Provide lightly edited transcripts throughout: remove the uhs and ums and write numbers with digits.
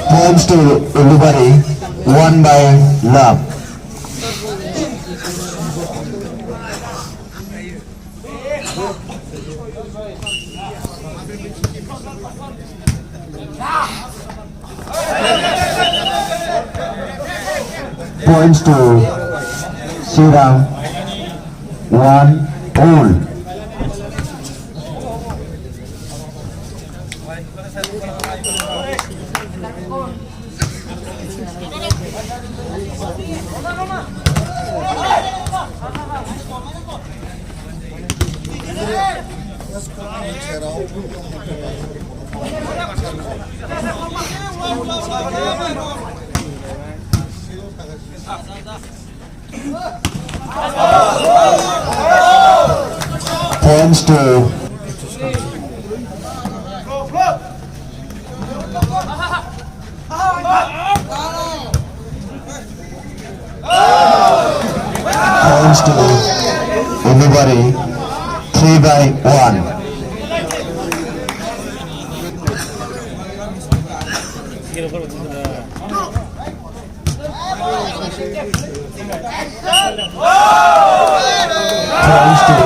Points to Ulubari, won by Love. Points to Sriram, 1-all. Points to Ulubari, 3-1. Points to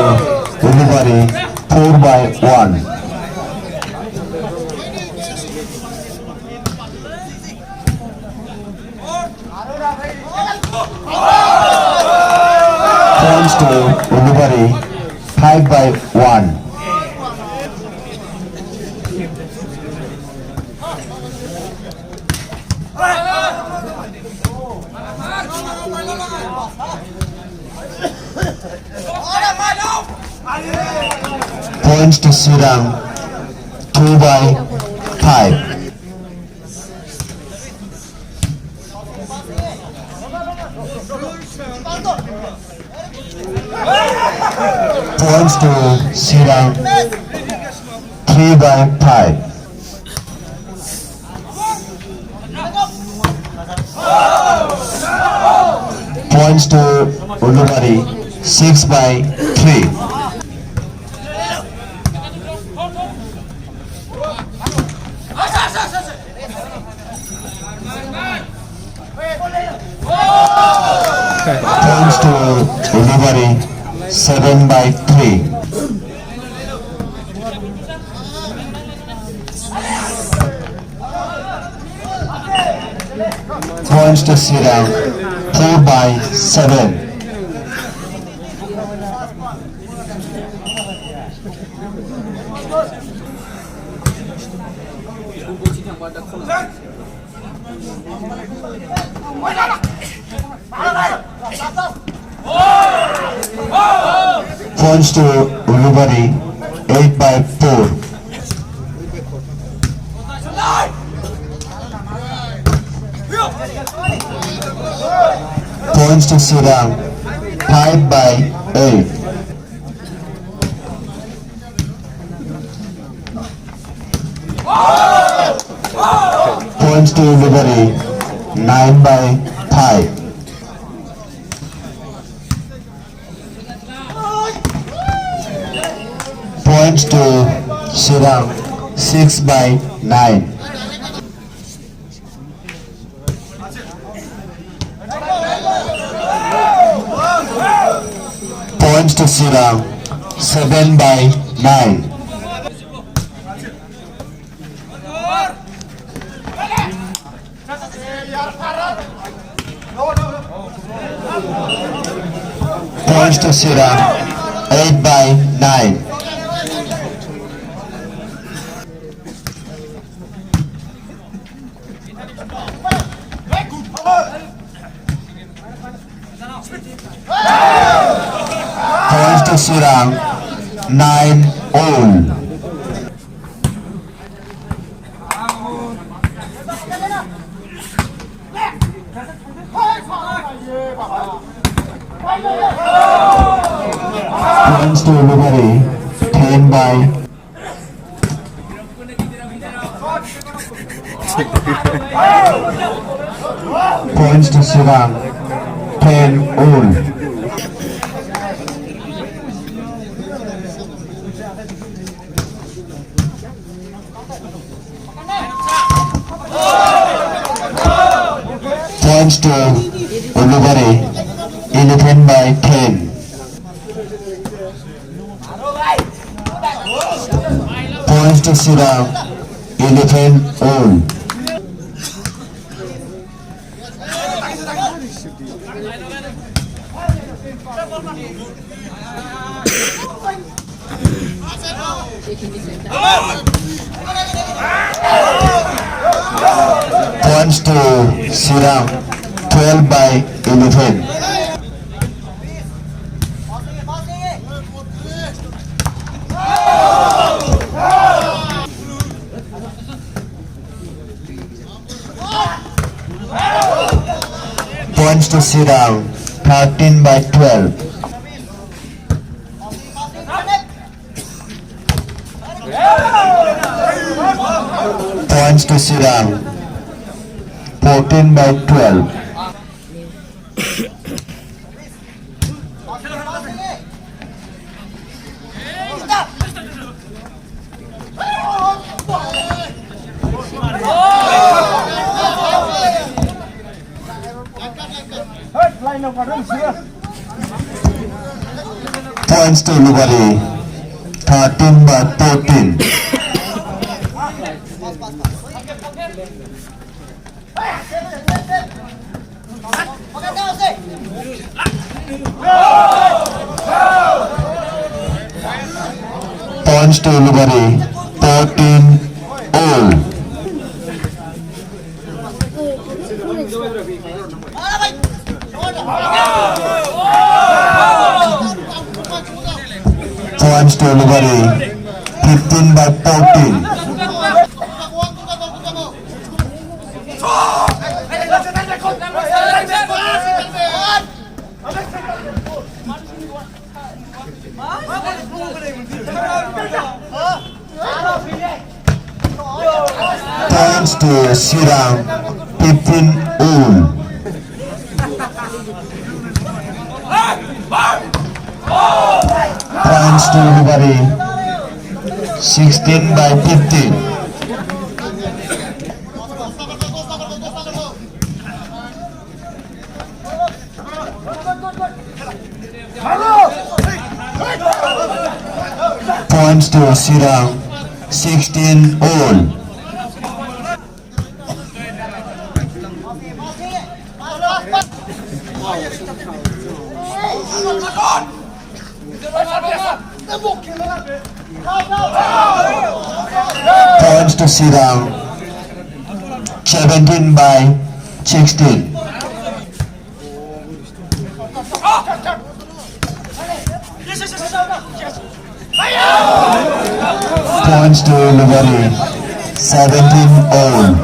Ulubari, 4-1. Points to Ulubari, 5-1. Points to Sriram, 2-5. Points to Sriram, 3-5. Points to Ulubari, 6-3. Points to Ulubari, 7-3. Points to Sriram, 4-7. Points to Ulubari, 8-4. Points to Sriram, 5-8. Points to Ulubari, 9-5. Points to Sriram, 6-9. Points to Sriram, 7-9. Points to Sriram, 8-9. Points to Sriram, 9-all. Points to Ulubari, 10-. Points to Sriram, 10-all. Points to Ulubari, 11/10. Points to Sirang, 11/all. Points to Sirang, 12/11. Points to Sirang, 13/12. Points to Sirang, 14/12. Points to Ulubari, 13/14. Points to Ulubari, 14/all. Points to Ulubari, 15/14. Points to Sirang, 15/all. Points to Ulubari, 16/15. Points to Sirang, 16/all. Points to Sirang, 17/16. Points to Ulubari, 17/all.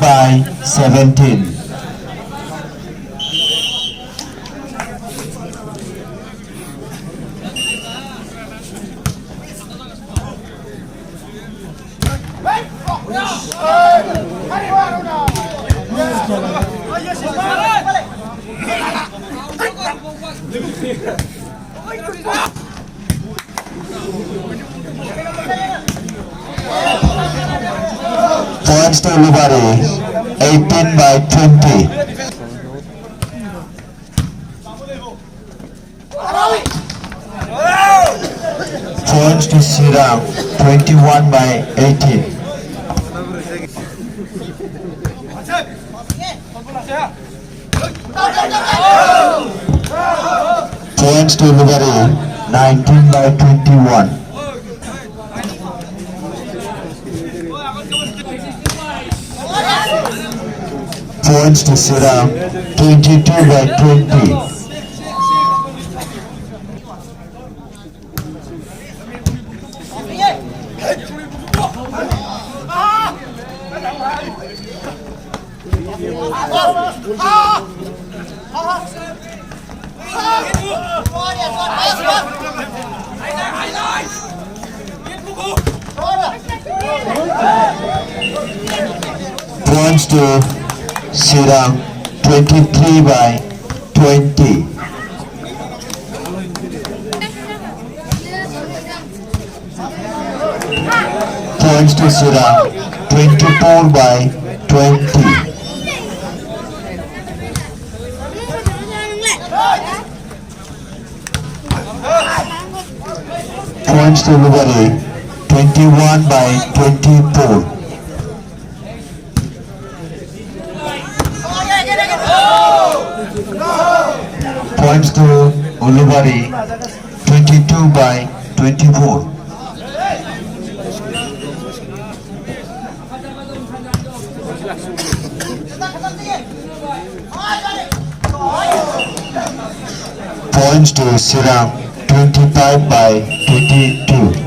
By 17. Points to Ulubari, 18/20. Points to Sirang, 21/18. Points to Ulubari, 19/21. Points to Sirang, 22/20. Points to Sirang 23 by 20. Points to Sirang 24 by 20. Points to Lubari 21 by 24. Points to Ulubari 22 by 24. Points to Sirang 25 by 22.